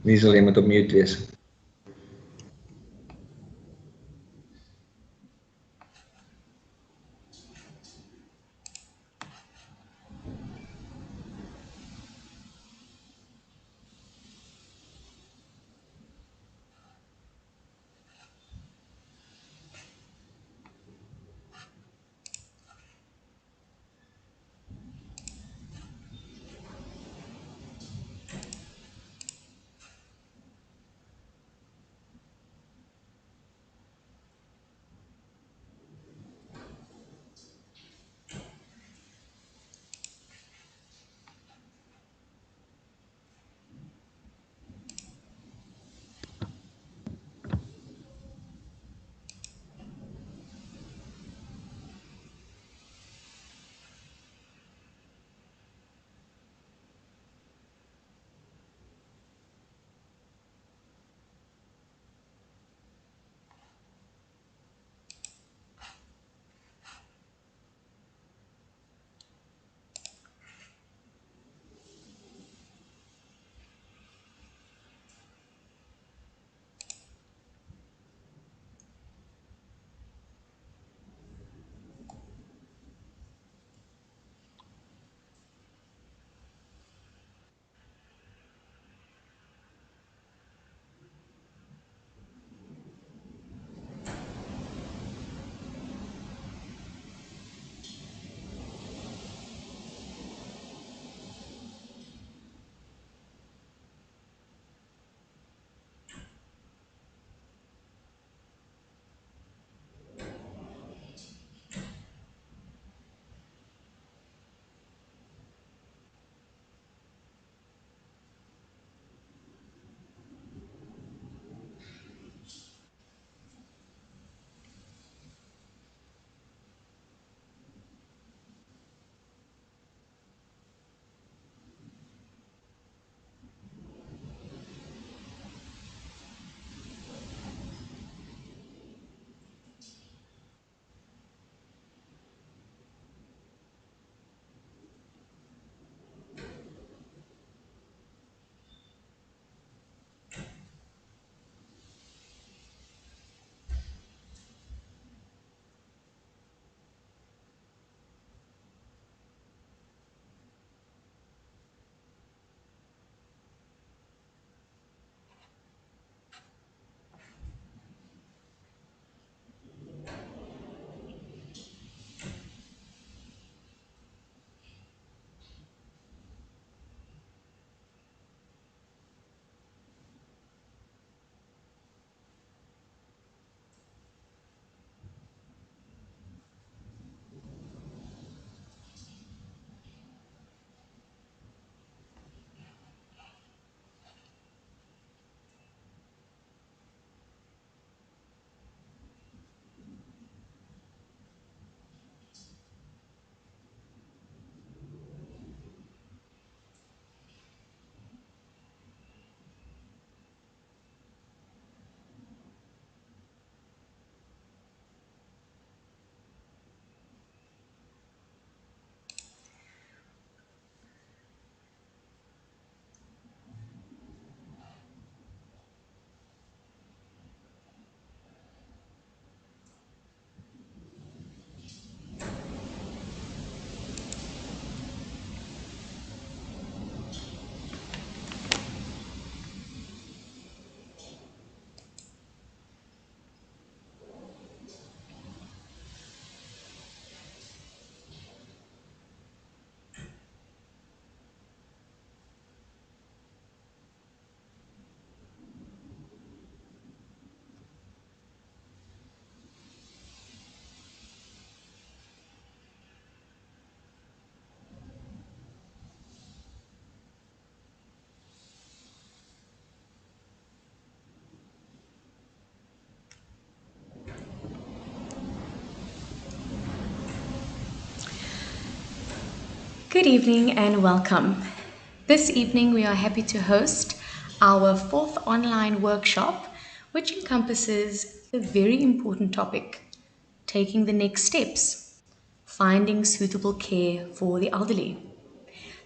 Lizl, jy moet op mute wees. Good evening and welcome. This evening we are happy to host our fourth online workshop, which encompasses the very important topic, taking the next steps, finding suitable care for the elderly.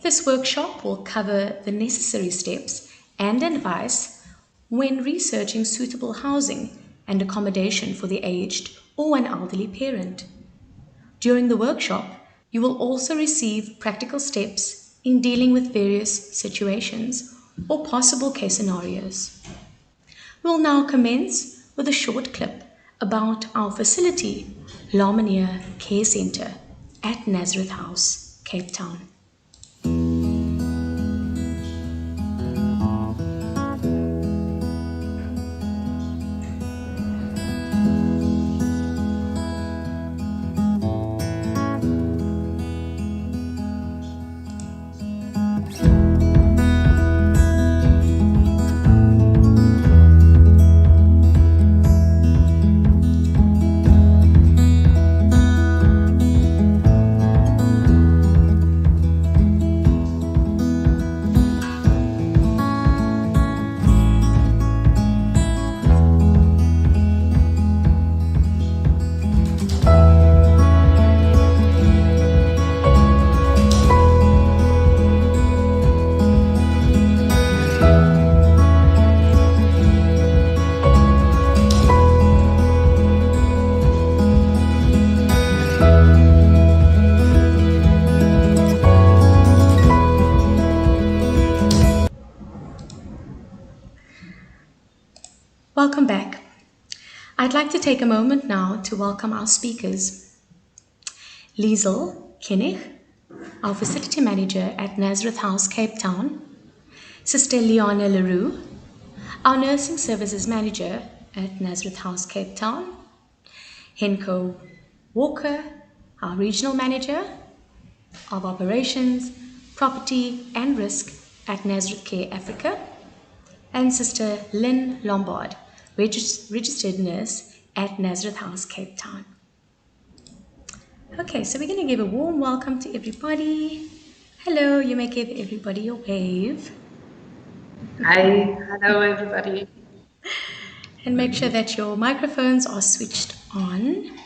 This workshop will cover the necessary steps and advice when researching suitable housing and accommodation for the aged or an elderly parent. During the workshop, you will also receive practical steps in dealing with various situations or possible case scenarios. We'll now commence with a short clip about our facility, Liana Care Centre at Nazareth House, Cape Town. Welcome back. I'd like to take a moment now to welcome our speakers. Lizl Konig, our Facility Manager at Nazareth House, Cape Town. Sister Liana Le Roux, our Nursing Services Manager at Nazareth House, Cape Town. Henco Walker, our Regional Manager of Operations, Property and Risk at Nazareth Care Africa. And Sister Lynn Lombard, registered nurse at Nazareth House, Cape Town. Okay, so we're going to give a warm welcome to everybody. Hello, you may give everybody a wave. Hi, hello everybody. And make sure that your microphones are switched on.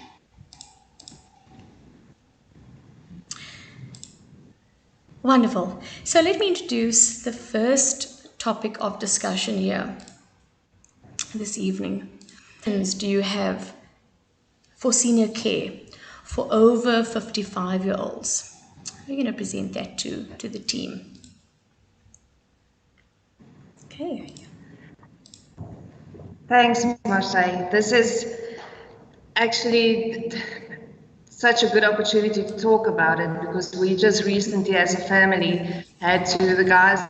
Wonderful. So let me introduce the first topic of discussion here this evening. Do you have for senior care for over 55-year-olds? We're going to present that to the team. Okay. Thanks, Marseille. This is actually such a good opportunity to talk about it because we just recently as a family had the guys.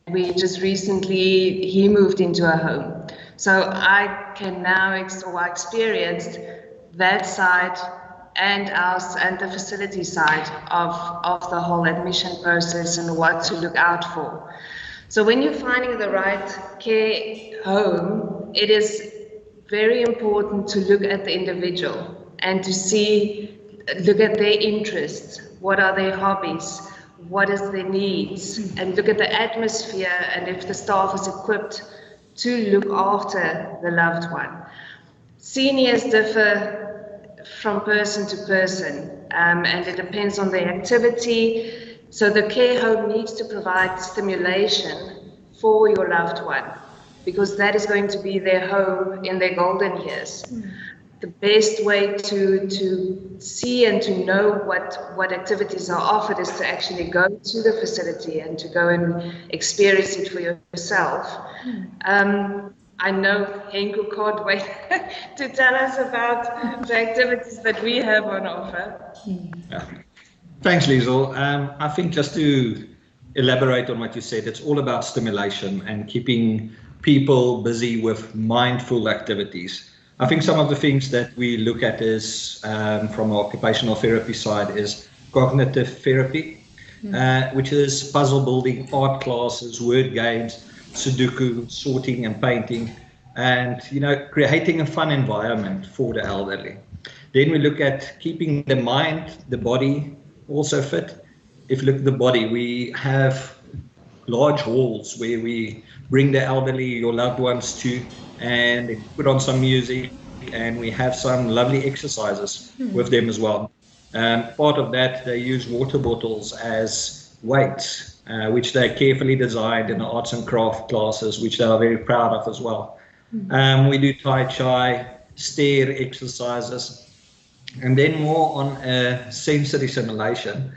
We just recently, he moved into a home. So I can now experience that side and the facility side of the whole admission process and what to look out for. So when you're finding the right care home, it is very important to look at the individual and to look at their interests, what are their hobbies, what is their needs, and look at the atmosphere and if the staff is equipped to look after the loved one. Seniors differ from person to person, and it depends on their activity. So the care home needs to provide stimulation for your loved one, because that is going to be their home in their golden years. The best way to see and to know what activities are offered is to actually go to the facility and to go and experience it for yourself. I know Henco can't wait to tell us about the activities that we have on offer. Yeah. Thanks, Lizl. I think just to elaborate on what you said, it's all about stimulation and keeping people busy with mindful activities. I think some of the things that we look at is from our occupational therapy side is cognitive therapy, which is puzzle building, art classes, word games, Sudoku, sorting and painting, and creating a fun environment for the elderly. Then we look at keeping the mind, the body also fit. If you look at the body, we have large halls where we bring the elderly, your loved ones to, and they put on some music, and we have some lovely exercises with them as well. Part of that, they use water bottles as weights, which they carefully designed in the arts and craft classes, which they are very proud of as well. We do Tai Chi, stair exercises, and then more on a sensory stimulation,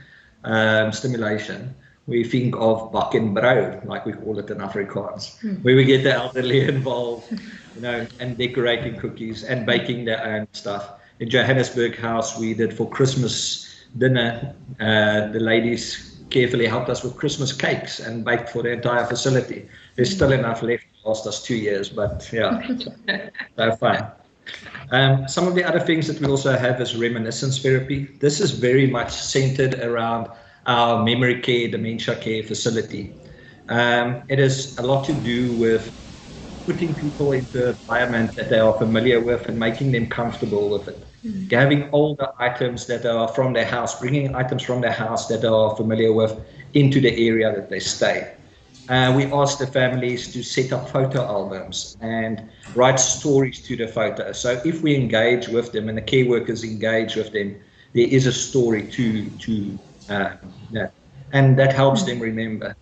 we think of bak en brou, like we call it in Afrikaans, where we get the elderly involved, and decorating cookies and baking their own stuff. In Johannesburg House, we did for Christmas dinner, the ladies carefully helped us with Christmas cakes and baked for the entire facility. There's still enough left to last us 2 years, but yeah, so fine. Some of the other things that we also have is reminiscence therapy. This is very much centered around our memory care, dementia care facility. It is a lot to do with putting people into an environment that they are familiar with and making them comfortable with it. Having all the items that are from their house, bringing items from their house that they are familiar with into the area that they stay. We ask the families to set up photo albums and write stories to the photos. So if we engage with them and the care workers engage with them, there is a story to that, and that helps them remember.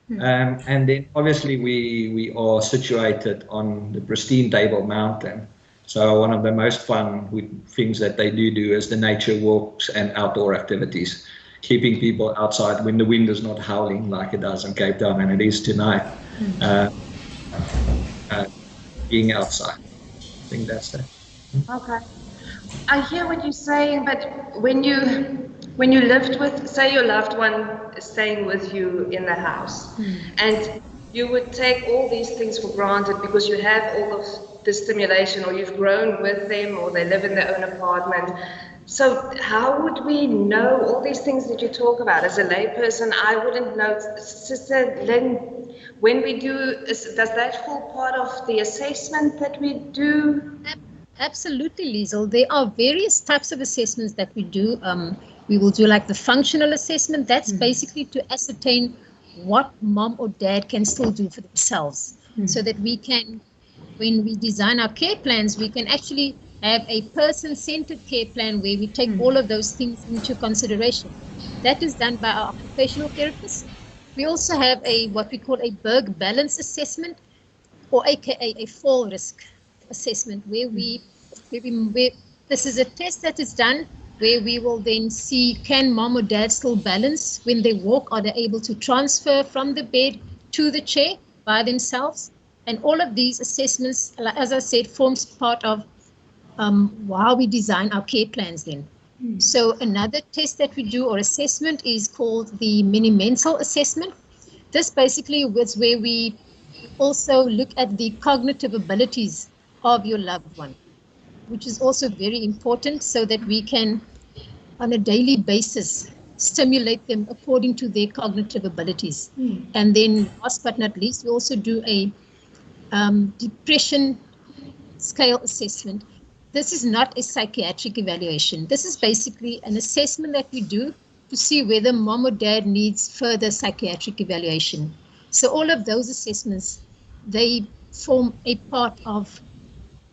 And then obviously we are situated on the pristine Table Mountain. So one of the most fun things that they do is the nature walks and outdoor activities, keeping people outside when the wind is not howling like it does in Cape Town, and it is tonight. Being outside, I think that's it. Okay, I hear what you're saying, but when you lived with, say, your loved one is staying with you in the house, and you would take all these things for granted because you have all of the stimulation, or you've grown with them, or they live in their own apartment. So how would we know all these things that you talk about? As a layperson, I wouldn't know. Sister Lynn, when we do, does that form part of the assessment that we do? Absolutely, Lizl. There are various types of assessments that we do. We will do like the functional assessment. That's basically to ascertain what mom or dad can still do for themselves, so that we can, when we design our care plans, we can actually have a person-centered care plan where we take all of those things into consideration. That is done by our occupational therapists. We also have what we call a Berg balance assessment, or aka a fall risk assessment, where this is a test that is done where we will then see, can mom or dad still balance when they walk? Are they able to transfer from the bed to the chair by themselves? And all of these assessments, as I said, forms part of how we design our care plans then. So another test that we do, or assessment, is called the mini-mental assessment. This basically is where we also look at the cognitive abilities of your loved one, which is also very important, so that we can, on a daily basis, stimulate them according to their cognitive abilities. And then last but not least, we also do a depression scale assessment. This is not a psychiatric evaluation. This is basically an assessment that we do to see whether mom or dad needs further psychiatric evaluation. So all of those assessments, they form a part of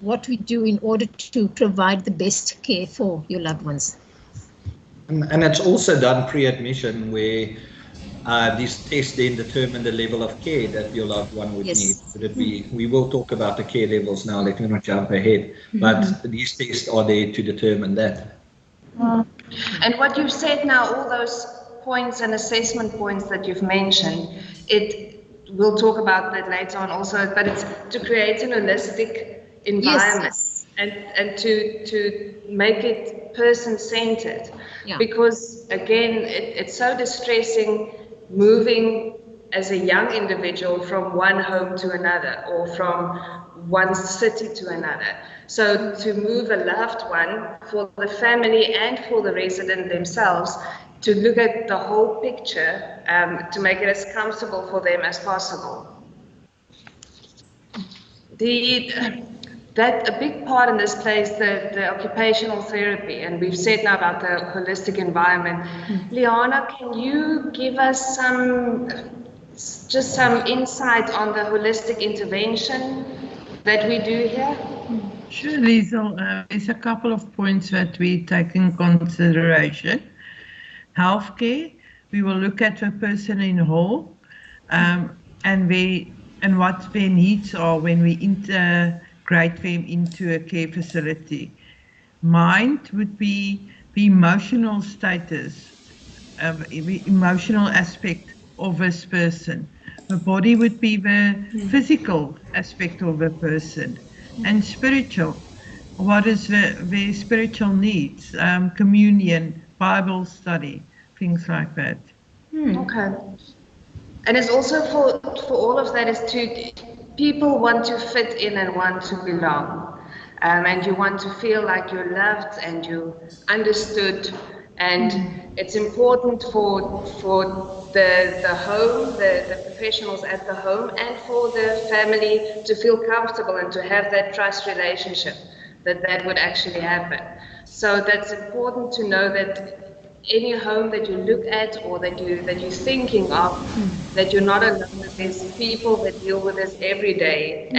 what we do in order to provide the best care for your loved ones. And it's also done pre-admission, where these tests then determine the level of care that your loved one would need. Would it be, we will talk about the care levels now, let me not jump ahead, but these tests are there to determine that. And what you've said now, all those points and assessment points that you've mentioned, we'll talk about that later on also, but it's to create an holistic environment. And to make it person-centered, because again, it's so distressing moving as a young individual from one home to another, or from one city to another. So to move a loved one, for the family and for the resident themselves, to look at the whole picture, to make it as comfortable for them as possible. That a big part in this plays the occupational therapy, and we've said now about the holistic environment. Liana, can you give us just some insight on the holistic intervention that we do here? Sure, Lizl. There's a couple of points that we take in consideration. Healthcare, we will look at the person in whole, and what their needs are when we integrate them into a care facility. Mind would be the emotional status, the emotional aspect of this person. The body would be the physical aspect of a person, and spiritual. What is the spiritual needs? Communion, Bible study, things like that. Okay. And it's also for all of that is people want to fit in and want to belong. And you want to feel like you're loved and you're understood. And it's important for the home, the professionals at the home, and for the family to feel comfortable and to have that trust relationship that would actually happen. So that's important to know that any home that you look at or that you're thinking of, that you're not alone. There's people that deal with this every day. And